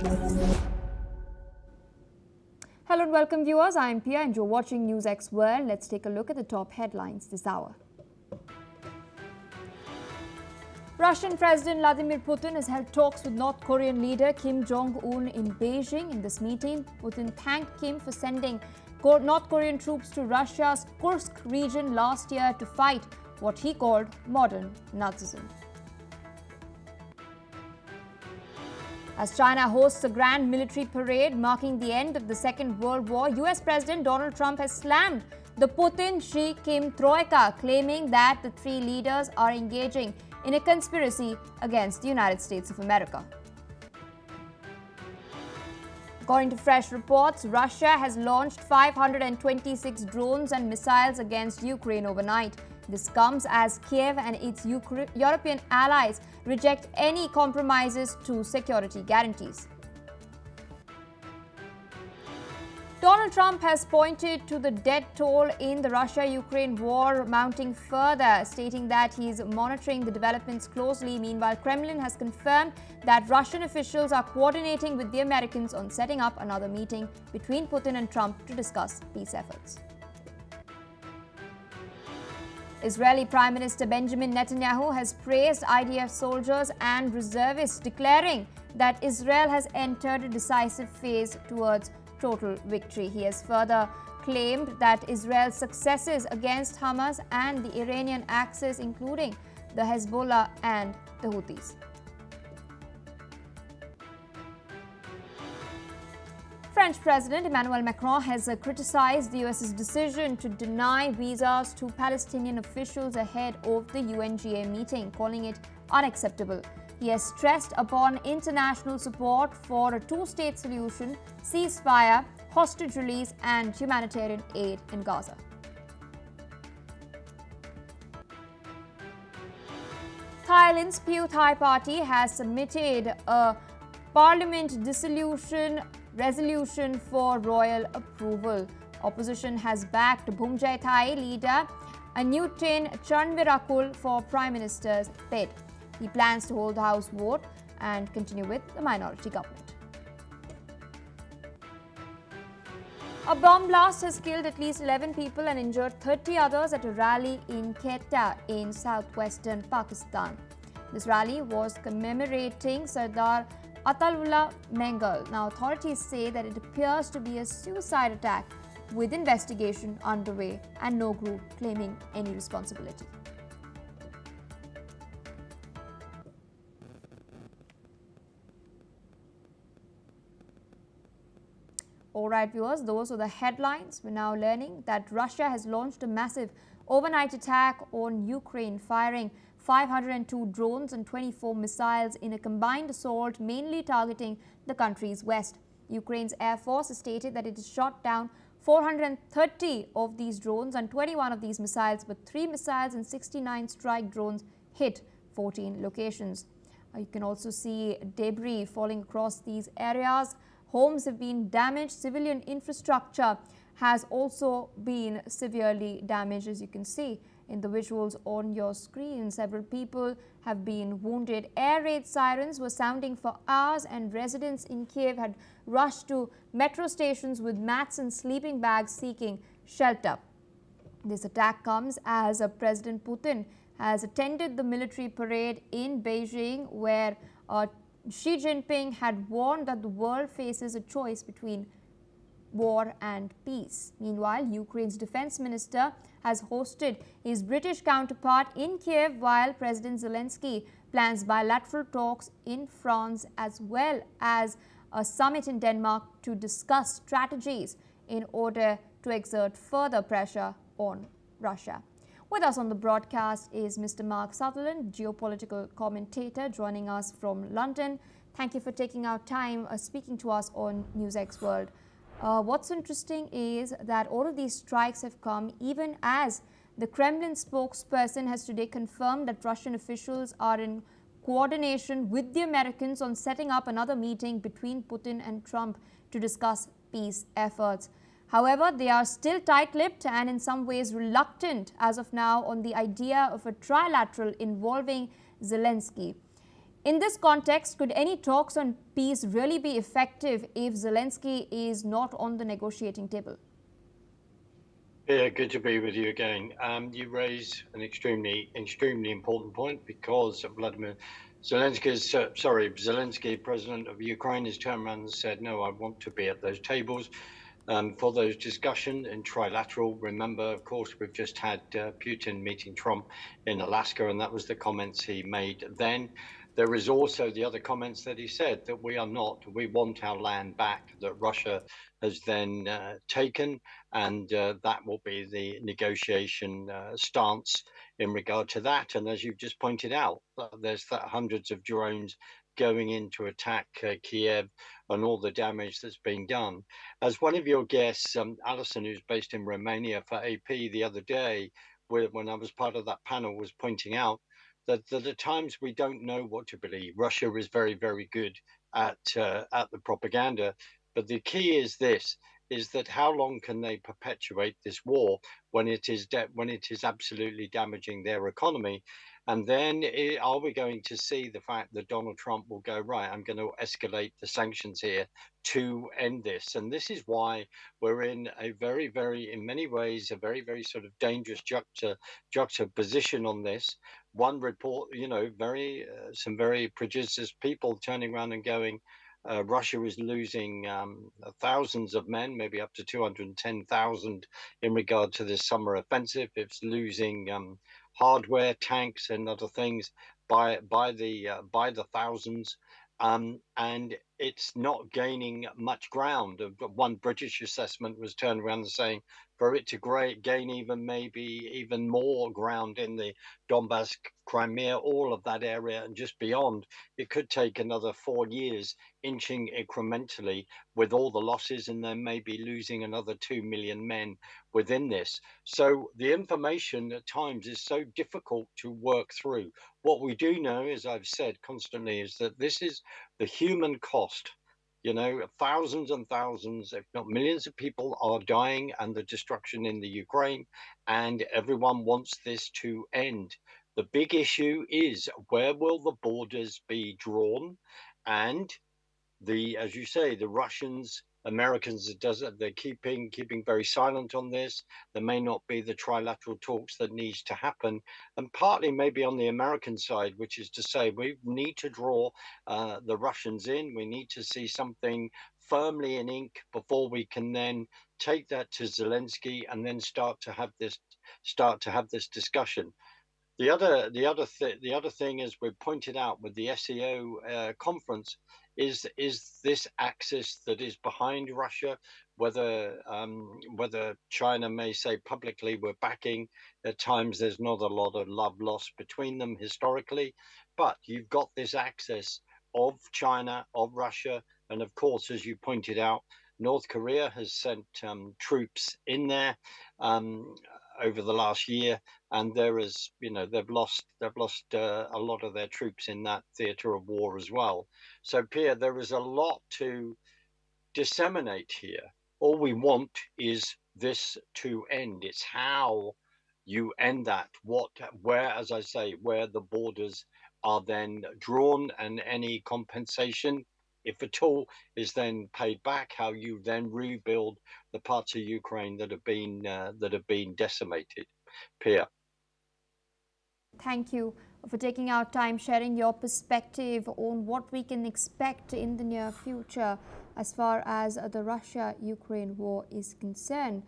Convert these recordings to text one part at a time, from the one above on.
Hello and welcome viewers, I am Pia and you're watching NewsX World. Let's take a look at the top headlines this hour. Russian President Vladimir Putin has held talks with North Korean leader Kim Jong-un in Beijing. In this meeting, Putin thanked Kim for sending North Korean troops to Russia's Kursk region last year to fight what he called modern Nazism. As China hosts a grand military parade marking the end of the Second World War, US President Donald Trump has slammed the Putin-Xi-Kim troika, claiming that the three leaders are engaging in a conspiracy against the United States of America. According to fresh reports, Russia has launched 526 drones and missiles against Ukraine overnight. This comes as Kiev and its European allies reject any compromises to security guarantees. Donald Trump has pointed to the death toll in the Russia-Ukraine war mounting further, stating that he is monitoring the developments closely. Meanwhile, Kremlin has confirmed that Russian officials are coordinating with the Americans on setting up another meeting between Putin and Trump to discuss peace efforts. Israeli Prime Minister Benjamin Netanyahu has praised IDF soldiers and reservists, declaring that Israel has entered a decisive phase towards total victory. He has further claimed that Israel's successes against Hamas and the Iranian axis, including the Hezbollah and the Houthis. French President Emmanuel Macron has criticized the US's decision to deny visas to Palestinian officials ahead of the UNGA meeting, calling it unacceptable. He has stressed upon international support for a two-state solution, ceasefire, hostage release, and humanitarian aid in Gaza. Thailand's Pheu Thai Party has submitted a parliament dissolution resolution for royal approval. Opposition has backed Bhumjai Thai leader Anutin Charnvirakul for Prime Minister's bid. He plans to hold the House vote and continue with the minority government. A bomb blast has killed at least 11 people and injured 30 others at a rally in Quetta in southwestern Pakistan. This rally was commemorating Sardar Atalullah Mengal. Now, authorities say that it appears to be a suicide attack with investigation underway and no group claiming any responsibility. Alright viewers, those are the headlines. We're now learning that Russia has launched a massive overnight attack on Ukraine, firing 502 drones and 24 missiles in a combined assault mainly targeting the country's west. Ukraine's Air Force has stated that it has shot down 430 of these drones and 21 of these missiles, but 3 missiles and 69 strike drones hit 14 locations. You can also see debris falling across these areas. Homes have been damaged. Civilian infrastructure has also been severely damaged, as you can see in the visuals on your screen. Several people have been wounded. Air raid sirens were sounding for hours and residents in Kiev had rushed to metro stations with mats and sleeping bags seeking shelter. This attack comes as President Putin has attended the military parade in Beijing, where Xi Jinping had warned that the world faces a choice between war and peace. Meanwhile, Ukraine's defense minister has hosted his British counterpart in Kiev, while President Zelensky plans bilateral talks in France as well as a summit in Denmark to discuss strategies in order to exert further pressure on Russia. With us on the broadcast is Mr. Mark Sutherland, geopolitical commentator, joining us from London. Thank you for taking our time speaking to us on NewsX World. What's interesting is that all of these strikes have come even as the Kremlin spokesperson has today confirmed that Russian officials are in coordination with the Americans on setting up another meeting between Putin and Trump to discuss peace efforts. However, they are still tight-lipped and in some ways reluctant as of now on the idea of a trilateral involving Zelensky. In this context, could any talks on peace really be effective if Zelensky is not on the negotiating table? Yeah, good to be with you again. You raise an extremely important point because Zelensky, president of Ukraine, has turned around and said, no, I want to be at those tables for those discussions in trilateral. Remember, of course, we've just had Putin meeting Trump in Alaska, and that was the comments he made then. There is also the other comments that he said that we want our land back, that Russia has then taken, and that will be the negotiation stance in regard to that. And as you've just pointed out, there's hundreds of drones going in to attack Kiev and all the damage that's been done. As one of your guests, Alison, who's based in Romania for AP the other day, when I was part of that panel, was pointing out that at times we don't know what to believe. Russia is very, very good at the propaganda, but the key is this: is that how long can they perpetuate this war when it is absolutely damaging their economy? And then are we going to see the fact that Donald Trump will go, right, I'm going to escalate the sanctions here to end this? And this is why we're in a very, very, in many ways, a very, very sort of dangerous juxtaposition on this. One report, some very prejudiced people turning around and going, Russia is losing thousands of men, maybe up to 210,000 in regard to this summer offensive. It's losing hardware, tanks, and other things by the thousands, and it's not gaining much ground. One British assessment was turned around and saying for it to gain even more ground in the Donbass, Crimea, all of that area and just beyond, it could take another 4 years, inching incrementally with all the losses, and then maybe losing another 2 million men within this. So the information at times is so difficult to work through. What we do know, as I've said constantly, is that this is the human cost. Thousands and thousands, if not millions of people are dying, and the destruction in the Ukraine, and everyone wants this to end. The big issue is, where will the borders be drawn? And as you say, the Russians, Americans, they're keeping very silent on this. There may not be the trilateral talks that needs to happen, and partly maybe on the American side, which is to say we need to draw the Russians in. We need to see something firmly in ink before we can then take that to Zelensky and then start to have this discussion. The other thing, as we pointed out with the SEO conference, is this axis that is behind Russia. Whether China may say publicly we're backing, at times there's not a lot of love lost between them historically, but you've got this axis of China, of Russia, and of course, as you pointed out, North Korea has sent troops in there over the last year, and they've lost a lot of their troops in that theater of war as well. So, Pierre, there is a lot to disseminate here. All we want is this to end. It's how you end that, as I say, where the borders are then drawn, and any compensation, if at all, is then paid back, how you then rebuild the parts of Ukraine that have been decimated. Pierre. Thank you for taking our time, sharing your perspective on what we can expect in the near future as far as the Russia-Ukraine war is concerned.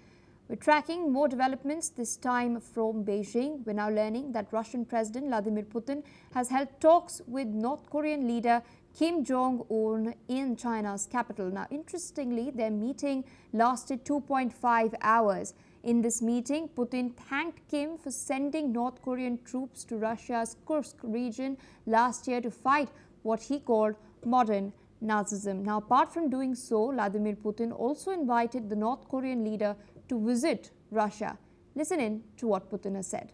We're tracking more developments, this time from Beijing. We're now learning that Russian President Vladimir Putin has held talks with North Korean leader Kim Jong-un in China's capital. Now, interestingly, their meeting lasted 2.5 hours. In this meeting, Putin thanked Kim for sending North Korean troops to Russia's Kursk region last year to fight what he called modern Nazism. Now, apart from doing so, Vladimir Putin also invited the North Korean leader to visit Russia. Listen in to what Putin has said.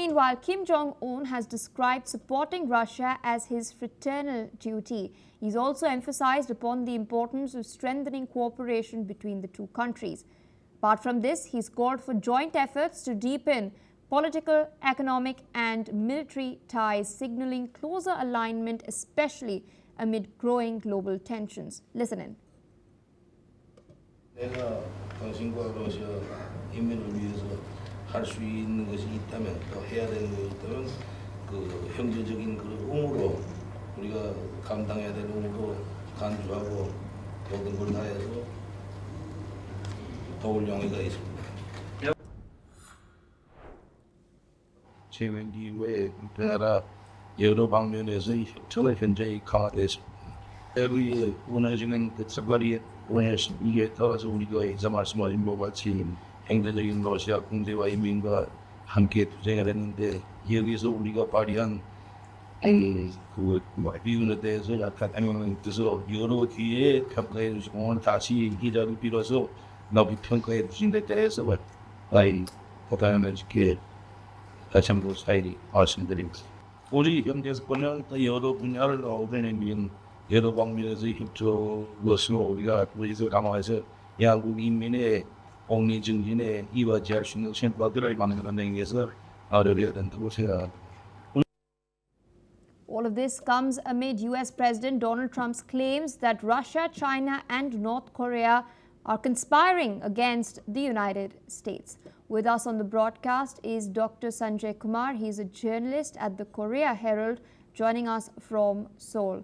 meanwhile, Kim Jong-un has described supporting Russia as his fraternal duty. He's also emphasized upon the importance of strengthening cooperation between the two countries. Apart from this, he's called for joint efforts to deepen political, economic and military ties, signaling closer alignment, especially amid growing global tensions. Listen in. 내가 당신과 러시아 인민을 위해서 할 수 있는 것이 있다면 또 해야 되는 것이 있다면 그 형제적인 그 의무로 우리가 감당해야 될 의무로 간주하고 모든 걸 다해서 도울 용의가 있습니다. 재임 이후에 우리나라 여러 방면에서 협조가 현저히 강화됐습니다. 우리 원하시는 그 사과리 이게 따라서 우리가 이제 말씀하신 것 같이 행정적인 러시아 군대와 인민과 함께 투쟁을 했는데 여기서 우리가 발휘한 그 비운에 대해서 약간 안녕한 뜻으로 여러 기회에 평가해 주시고 오늘 다시 기자를 빌어서 높이 평가해 주신 데 대해서 보다는 이렇게 다시 한번 사일이 말씀드립니다. 우리 경제권은 여러 분야를 어우러내는 여러 방면에서 협조로서 우리가 그래서 강화해서 양국 인민의 공리 증진에 이바지할 수 있는 생각들을 만들어내기 위해서 노력해야 된다고 생각합니다. All of this comes amid US President Donald Trump's claims that Russia, China and North Korea are conspiring against the United States. With us on the broadcast is Dr. Sanjay Kumar. He's a journalist at the Korea Herald, joining us from Seoul.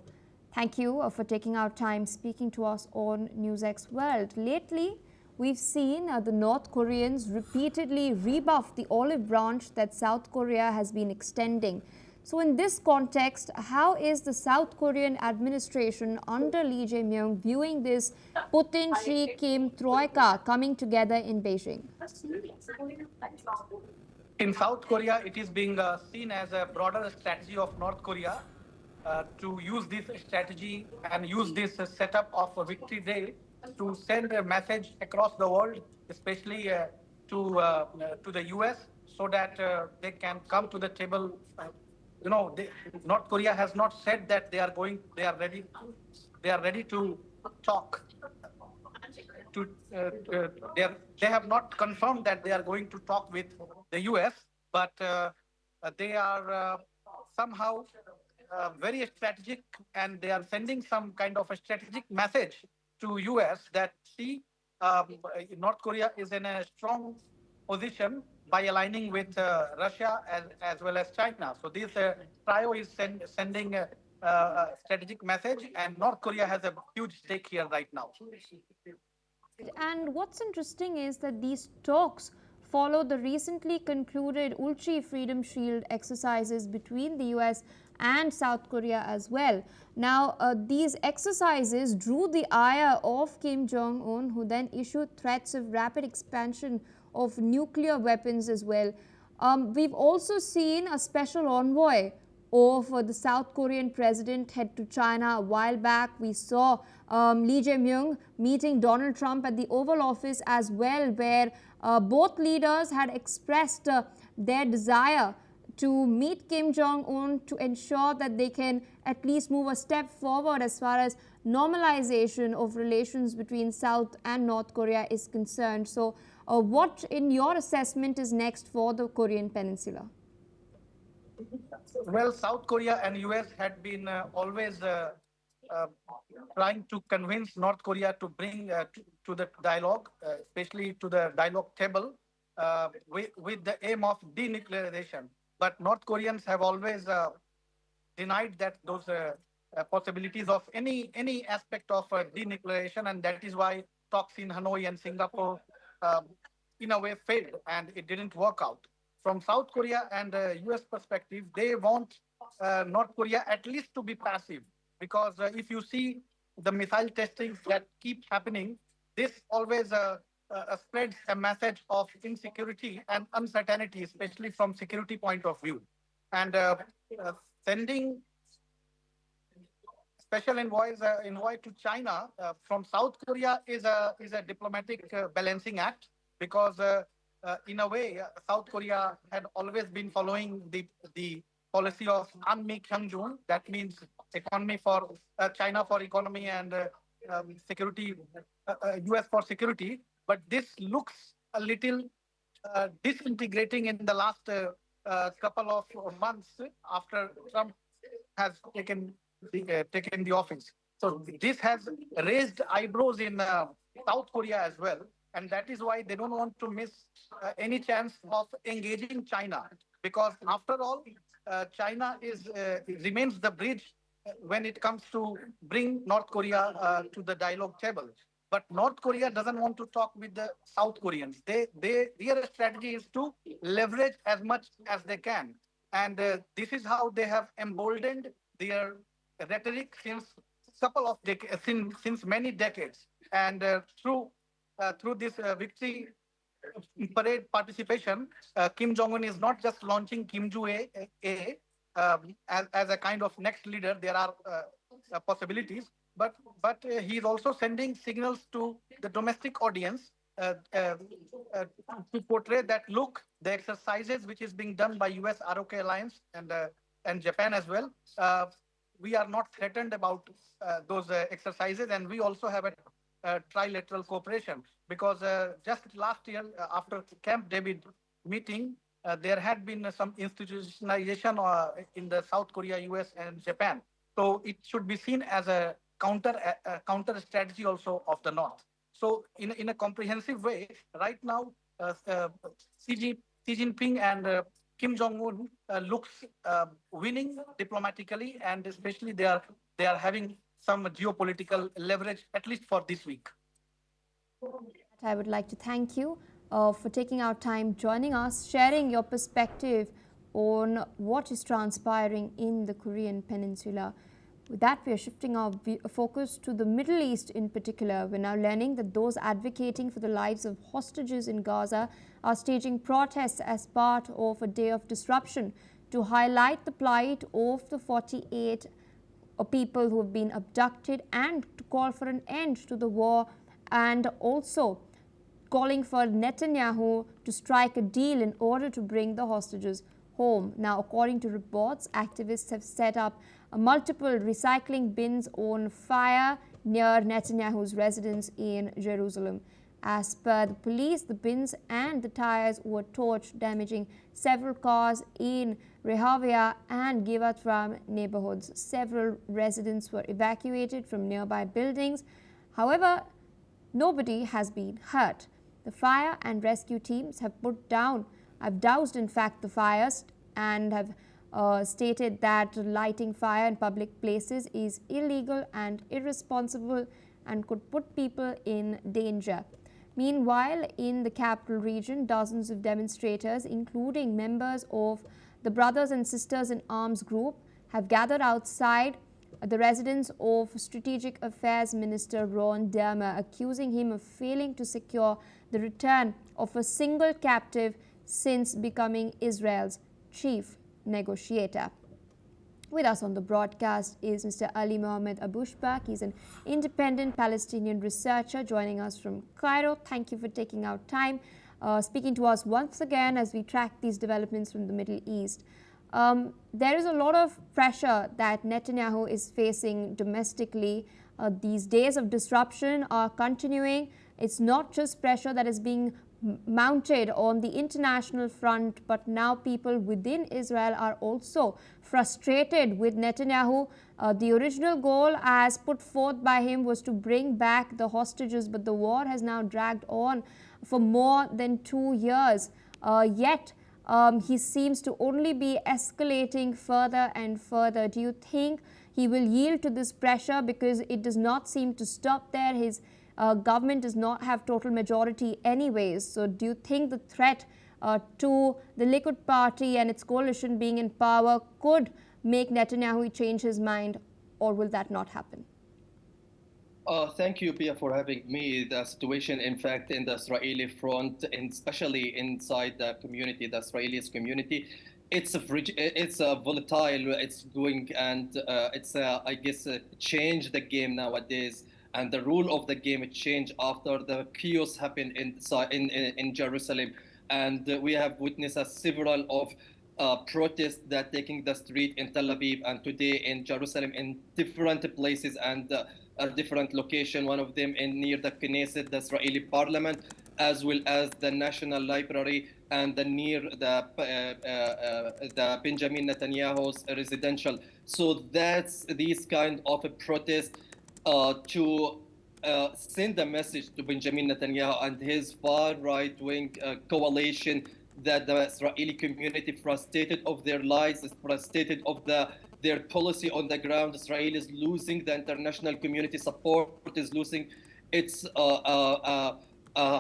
Thank you for taking our time speaking to us on NewsX World. Lately, we've seen the North Koreans repeatedly rebuff the olive branch that South Korea has been extending. So in this context, how is the South Korean administration under Lee Jae-myung viewing this Putin-Xi-Kim troika coming together in Beijing? In South Korea, it is being seen as a broader strategy of North Korea to use this strategy and use this setup of a Victory Day to send a message across the world, especially to the US, so that they can come to the table. North Korea has not said that they are ready to talk. They have not confirmed that they are going to talk with the US, but they are somehow very strategic, and they are sending some kind of a strategic message to US that North Korea is in a strong position by aligning with Russia as well as China. So this trio is sending a strategic message, and North Korea has a huge stake here right now. And what's interesting is that these talks follow the recently concluded Ulchi Freedom Shield exercises between the US and South Korea as well. Now, these exercises drew the ire of Kim Jong-un, who then issued threats of rapid expansion of nuclear weapons as well. We've also seen a special envoy of the South Korean president head to China a while back. We saw Lee Jae-myung meeting Donald Trump at the Oval Office as well, where both leaders had expressed their desire to meet Kim Jong-un to ensure that they can at least move a step forward as far as normalization of relations between South and North Korea is concerned. So what, in your assessment, is next for the Korean Peninsula? Well, South Korea and US had been always trying to convince North Korea to bring to the dialogue, especially to the dialogue table, with the aim of denuclearization. But North Koreans have always denied that those possibilities of any aspect of denuclearization, and that is why talks in Hanoi and Singapore in a way failed, and it didn't work out. From South Korea and US perspective, they want North Korea at least to be passive, because if you see the missile testings that keep happening, this always spreads a message of insecurity and uncertainty, especially from security point of view. And sending special envoy to China from South Korea is a diplomatic balancing act, because in a way, South Korea had always been following the policy of Anmi Kyungjun. That means economy for China for economy and security, US for security. But this looks a little disintegrating in the last couple of months after Trump has taken the office. So this has raised eyebrows in South Korea as well, and that is why they don't want to miss any chance of engaging China, because after all, China remains the bridge when it comes to bring North Korea to the dialogue table. But North Korea doesn't want to talk with the South Koreans. Their strategy is to leverage as much as they can, and this is how they have emboldened their rhetoric since many decades. And through this victory parade participation, Kim Jong Un is not just launching Kim Ju-a as a kind of next leader. There are possibilities, but he is also sending signals to the domestic audience to portray that, look, the exercises which is being done by US ROK Alliance and Japan as well, we are not threatened about those exercises, and we also have a trilateral cooperation, because just last year after Camp David meeting, there had been some institutionalization in the South Korea, US, and Japan. So it should be seen as a counter strategy also of the North. So in a comprehensive way, right now, Xi Jinping and Kim Jong Un looks winning diplomatically, and especially they are having some geopolitical leverage, at least for this week. I would like to thank you for taking our time, joining us, sharing your perspective on what is transpiring in the Korean Peninsula. With that, we are shifting our focus to the Middle East in particular. We're now learning that those advocating for the lives of hostages in Gaza are staging protests as part of a day of disruption to highlight the plight of the 48 people who have been abducted, and to call for an end to the war, and also calling for Netanyahu to strike a deal in order to bring the hostages home. Now, according to reports, activists have set up multiple recycling bins on fire near Netanyahu's residence in Jerusalem. As per the police, the bins and the tires were torched, damaging several cars in Rehavia and Givat Ram neighborhoods. Several residents were evacuated from nearby buildings. However, nobody has been hurt. The fire and rescue teams have doused in fact the fires, and have stated that lighting fire in public places is illegal and irresponsible and could put people in danger. Meanwhile, in the capital region, dozens of demonstrators, including members of the Brothers and Sisters in Arms group, have gathered outside the residence of Strategic Affairs Minister Ron Dermer, accusing him of failing to secure the return of a single captive since becoming Israel's chief negotiator. With us on the broadcast is Mr. Ali Mohammed Abushbak. He's an independent Palestinian researcher joining us from Cairo. Thank you for taking out time, speaking to us once again as we track these developments from the Middle East. There is a lot of pressure that Netanyahu is facing domestically. These days of disruption are continuing. It's not just pressure that is being mounted on the international front, but now people within Israel are also frustrated with Netanyahu. The original goal, as put forth by him, was to bring back the hostages, but the war has now dragged on for more than 2 years. Yet he seems to only be escalating further and further. Do you think he will yield to this pressure? Because it does not seem to stop there. His government does not have total majority anyways. So do you think the threat to the Likud party and its coalition being in power could make Netanyahu change his mind, or will that not happen? Thank you, Pia, for having me. The situation, in fact, in the Israeli front, and especially inside the community, the Israelis community, it's volatile. It's going, and I guess, change the game nowadays. And the rule of the game changed after the chaos happened in Jerusalem. And we have witnessed several of protests that taking the street in Tel Aviv and today in Jerusalem in different places and a different location. One of them in near the Knesset, the Israeli parliament, as well as the National Library and the near the Benjamin Netanyahu's residential. So that's these kind of a protest to send a message to Benjamin Netanyahu and his far right-wing coalition that the Israeli community frustrated of their lives, is frustrated of their policy on the ground. Israel is losing the international community support, is losing its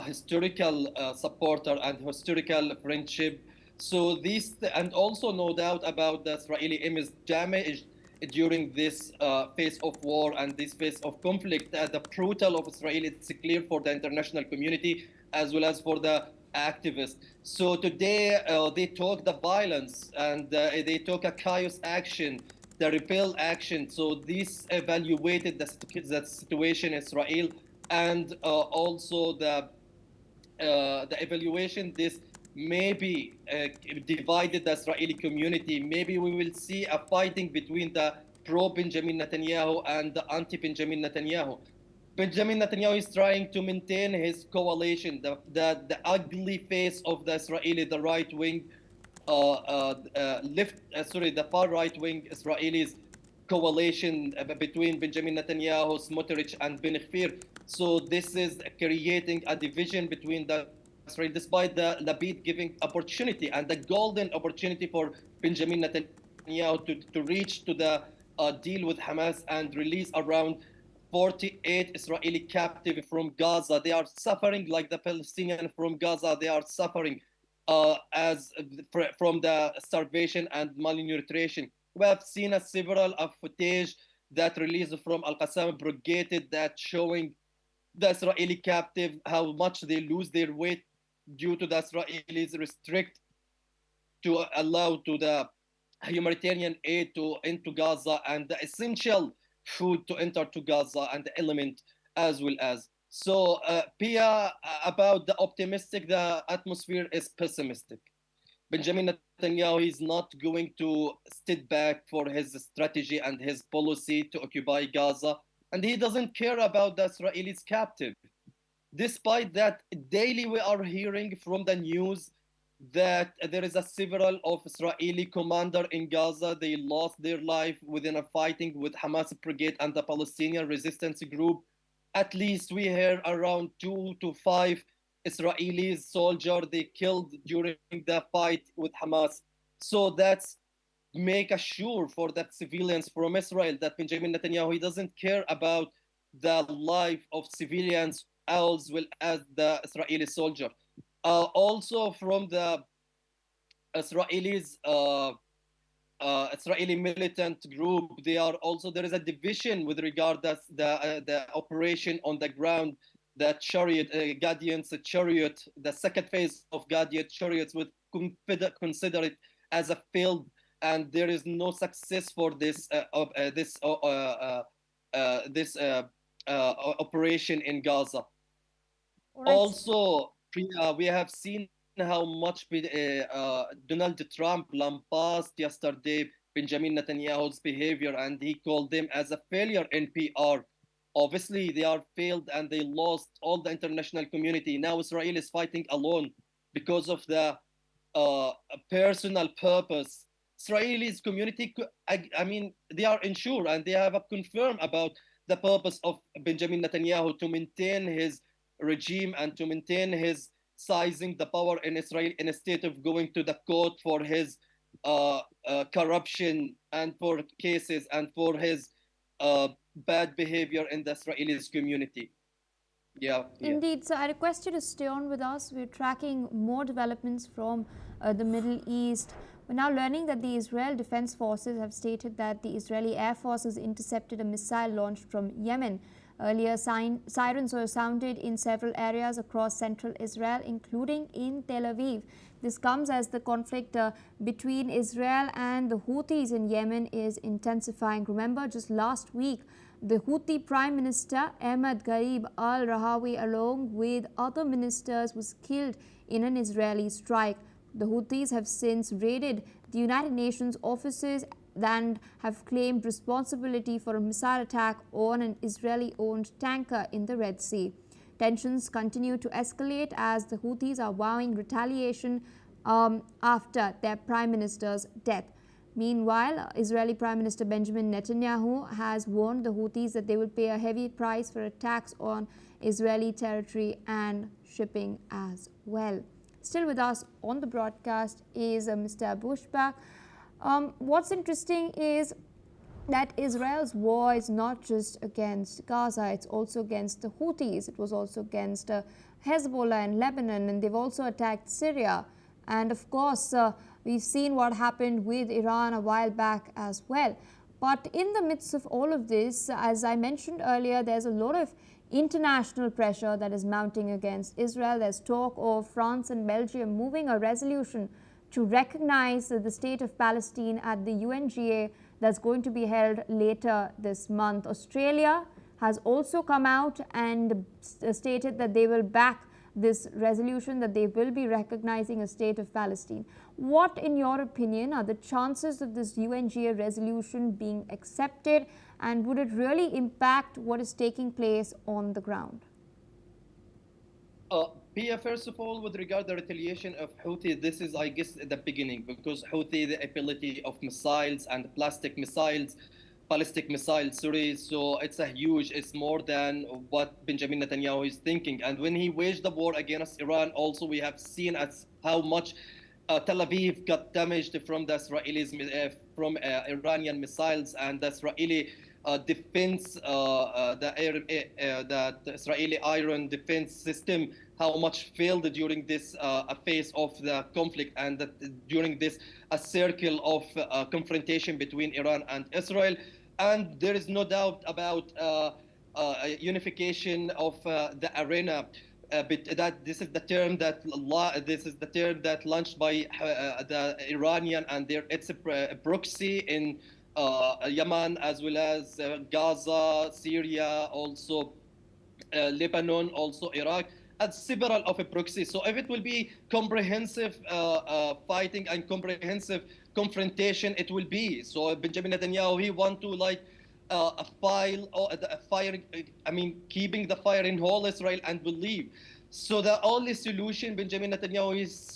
historical supporter and historical friendship. So this, and also no doubt about the Israeli image damage during this phase of war and this phase of conflict. The brutal of Israel, it's clear for the international community as well as for the activists. So today they talk the violence and they talk a chaos action, the repel action. So this evaluated the situation in Israel and also the evaluation this maybe divided the Israeli community. Maybe we will see a fighting between the pro-Benjamin Netanyahu and the anti-Benjamin Netanyahu. Benjamin Netanyahu is trying to maintain his coalition, the ugly face of the Israeli, the right-wing, the far right-wing Israelis coalition between Benjamin Netanyahu, Smotrich, and Ben Gvir. So this is creating a division between the Israel, despite the Lapid giving opportunity and the golden opportunity for Benjamin Netanyahu to reach to the deal with Hamas and release around 48 Israeli captives from Gaza. They are suffering like the Palestinians from Gaza. They are suffering from the starvation and malnutrition. We have seen several footage that released from Al-Qassam Brigade that showing the Israeli captive how much they lose their weight due to the Israelis restrict to allow to the humanitarian aid to into Gaza and the essential food to enter to Gaza and the element as well as. So Pia, about the optimistic, the atmosphere is pessimistic. Benjamin Netanyahu is not going to sit back for his strategy and his policy to occupy Gaza, and he doesn't care about the Israelis captive. Despite that, daily we are hearing from the news that there is a several of Israeli commander in Gaza. They lost their life within a fighting with Hamas brigade and the Palestinian resistance group. At least we hear around 2 to 5 Israeli soldiers they killed during the fight with Hamas. So that's make sure for the civilians from Israel that Benjamin Netanyahu, he doesn't care about the life of civilians as well as the Israeli soldier. Also from the Israelis, Israeli militant group, they are also, there is a division with regard to the operation on the ground, the chariot, Gadian's chariot, the second phase of Gadian chariots would consider it as a failed, and there is no success for this operation in Gaza. Right. Also, we have seen how much Donald Trump lambasted yesterday Benjamin Netanyahu's behavior, and he called them as a failure in PR. Obviously, they are failed and they lost all the international community. Now Israel is fighting alone because of the personal purpose. Israelis community, I mean, they are unsure and they have confirmed about the purpose of Benjamin Netanyahu to maintain his regime and to maintain his seizing the power in Israel instead of going to the court for his corruption and for cases and for his bad behavior in the Israeli community. Yeah. Indeed. So I request you to stay on with us. We're tracking more developments from the Middle East. We're now learning that the Israel Defense Forces have stated that the Israeli Air Force has intercepted a missile launched from Yemen. Earlier, sirens were sounded in several areas across central Israel, including in Tel Aviv. This comes as the conflict between Israel and the Houthis in Yemen is intensifying. Remember, just last week, The Houthi Prime Minister Ahmed Gharib al-Rahawi, along with other ministers, was killed in an Israeli strike. The Houthis have since raided the United Nations offices and have claimed responsibility for a missile attack on an Israeli-owned tanker in the Red Sea. Tensions continue to escalate as the Houthis are vowing retaliation after their prime minister's death. Meanwhile, Israeli Prime Minister Benjamin Netanyahu has warned the Houthis that they will pay a heavy price for attacks on Israeli territory and shipping as well. Still with us on the broadcast is Mr. Bushback. What's interesting is that Israel's war is not just against Gaza, it's also against the Houthis. It was also against Hezbollah in Lebanon, and they've also attacked Syria. And of course, we've seen what happened with Iran a while back as well. But in the midst of all of this, as I mentioned earlier, there's a lot of international pressure that is mounting against Israel. There's talk of France and Belgium moving a resolution to recognize the state of Palestine at the UNGA that's going to be held later this month. Australia has also come out and stated that they will back this resolution, that they will be recognizing a state of Palestine. What, in your opinion, are the chances of this UNGA resolution being accepted, and would it really impact what is taking place on the ground? Pia, first of all, with regard to the retaliation of Houthi, this is, I guess, the beginning, because Houthi, the ability of missiles and ballistic missiles, so it's more than what Benjamin Netanyahu is thinking. And when he waged the war against Iran, also we have seen as how much Tel Aviv got damaged from the Israelis, from Iranian missiles, and the Israeli defense, the Israeli iron defense system, how much failed during this phase of the conflict, and that during this circle of confrontation between Iran and Israel. And there is no doubt about unification of the arena. But that this is the term that launched by the Iranian and its proxy in Yemen, as well as Gaza, Syria, also Lebanon, also Iraq, and several of a proxy. So if it will be comprehensive fighting and comprehensive confrontation, it will be. So Benjamin Netanyahu, he want to keeping the fire in whole Israel and will leave. So the only solution, Benjamin Netanyahu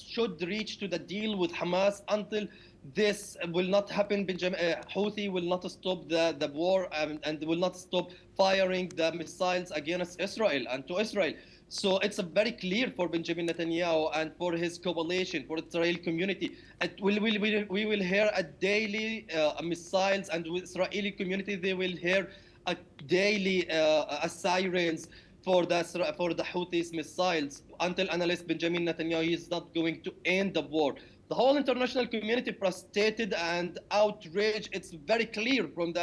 should reach to the deal with Hamas. Until this will not happen, Houthi will not stop the war and will not stop firing the missiles against Israel and to Israel. So it's very clear for Benjamin Netanyahu and for his coalition, for the Israeli community. We will hear a daily missiles, and with Israeli community, they will hear a daily sirens for the Houthis missiles. Until analyst Benjamin Netanyahu is not going to end the war. The whole international community frustrated and outraged. It's very clear from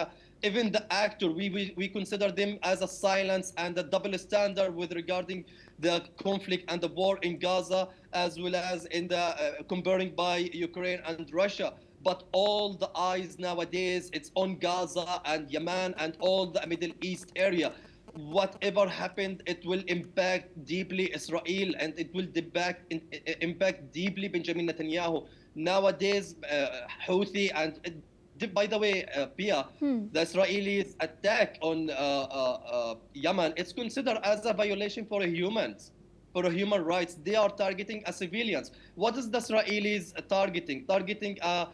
even the actor, we consider them as a silence and a double standard with regarding the conflict and the war in Gaza, as well as in the comparing by Ukraine and Russia. But all the eyes nowadays, it's on Gaza and Yemen and all the Middle East area. Whatever happened, it will impact deeply Israel, and it will impact deeply Benjamin Netanyahu. Nowadays, Houthi and by the way, Pia, the Israelis' attack on Yemen, it's considered as a violation for humans, for human rights. They are targeting civilians. What is the Israelis targeting? Targeting a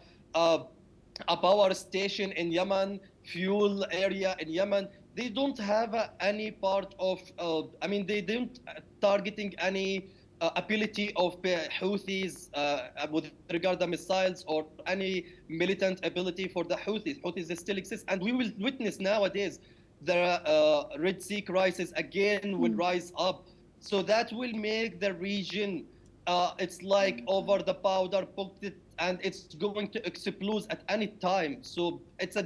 power station in Yemen, fuel area in Yemen. They don't have any part of, they don't targeting any ability of Houthis with regard to missiles or any militant ability for the Houthis. Houthis still exist, and we will witness nowadays the Red Sea crisis again will rise up. So that will make the region, it's like over the powder pocket, and it's going to explode at any time. So it's a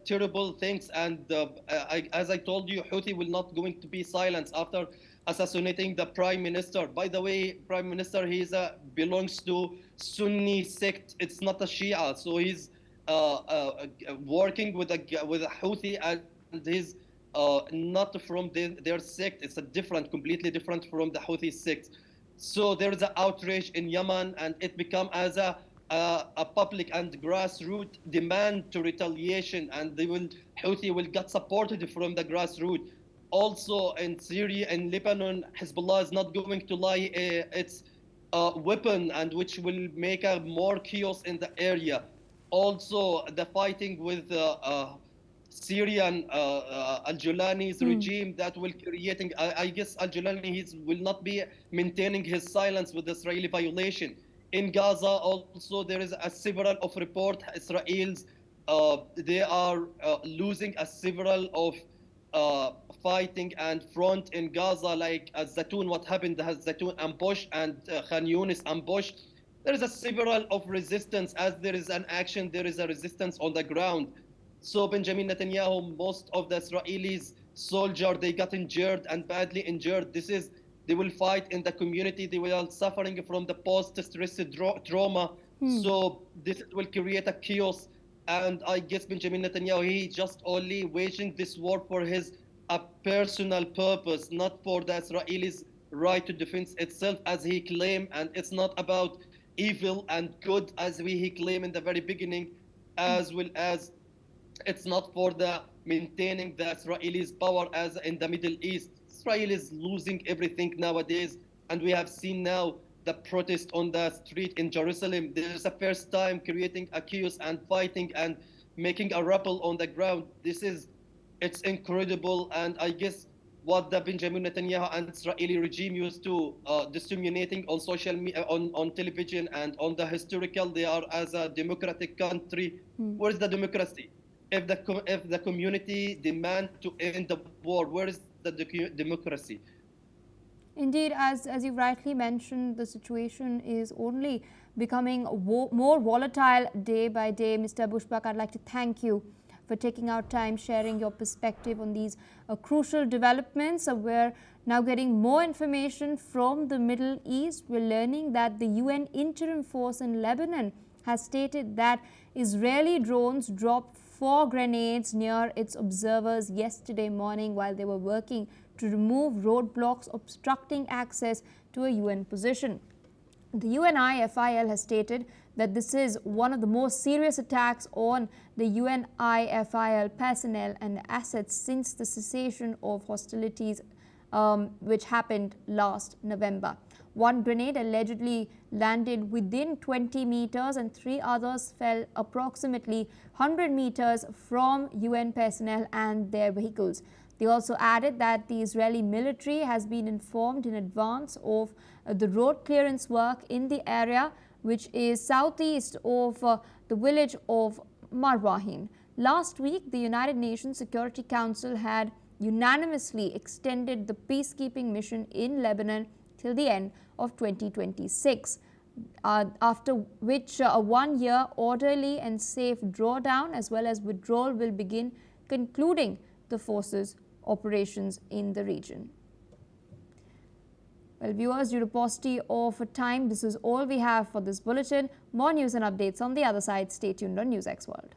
terrible thing, and as I told you, Houthi will not going to be silenced after assassinating the prime minister. By the way, prime minister, belongs to Sunni sect. It's not a Shia, so he's working with a Houthi and his not from their sect. It's a completely different from the Houthi sect. So there is an outrage in Yemen, and it become as a public and grassroots demand to retaliation, and Houthi will get supported from the grassroots. Also in Syria and Lebanon, Hezbollah is not going to lie its weapon, and which will make a more chaos in the area. Also, the fighting with Syrian Al-Julani's regime that will creating. I guess Al-Julani will not be maintaining his silence with Israeli violation. In Gaza, also there is a several of report Israel's they are losing a several of fighting and front in Gaza, like Zatoun, what happened, the Zatoun ambush and Khan Yunis ambush. There is a several of resistance. As there is an action, there is a resistance on the ground. So Benjamin Netanyahu, most of the Israelis soldier, they got injured and badly injured. They will fight in the community. They will suffering from the post-stress trauma. So this will create a chaos. And I guess Benjamin Netanyahu, he just only waging this war for his personal purpose, not for the Israelis' right to defense itself, as he claimed. And it's not about evil and good, as he claimed in the very beginning, as well as it's not for the maintaining the Israelis' power as in the Middle East. Israel is losing everything nowadays, and we have seen now the protest on the street in Jerusalem. There's a first time creating a chaos and fighting and making a rubble on the ground. It's incredible, and I guess what the Benjamin Netanyahu and Israeli regime used to disseminating on social media, on television and on the historical, they are as a democratic country. Where's the democracy? If the community demand to end the war, where is the democracy? Indeed, as you rightly mentioned, the situation is only becoming more volatile day by day. Mr. Bushbak, I'd like to thank you for taking out time, sharing your perspective on these crucial developments. We're now getting more information from the Middle East. We're learning that the UN interim force in Lebanon has stated that Israeli drones dropped 4 grenades near its observers yesterday morning while they were working to remove roadblocks obstructing access to a UN position. The UNIFIL has stated that this is one of the most serious attacks on the UNIFIL personnel and assets since the cessation of hostilities which happened last November. 1 grenade allegedly landed within 20 meters and 3 others fell approximately 100 meters from UN personnel and their vehicles. They also added that the Israeli military has been informed in advance of the road clearance work in the area, which is southeast of the village of Marwahin. Last week, the United Nations Security Council had unanimously extended the peacekeeping mission in Lebanon till the end of 2026, after which a 1-year orderly and safe drawdown as well as withdrawal will begin, concluding the forces' operations in the region. Well, viewers, due to paucity of time, this is all we have for this bulletin. More news and updates on the other side. Stay tuned on NewsX World.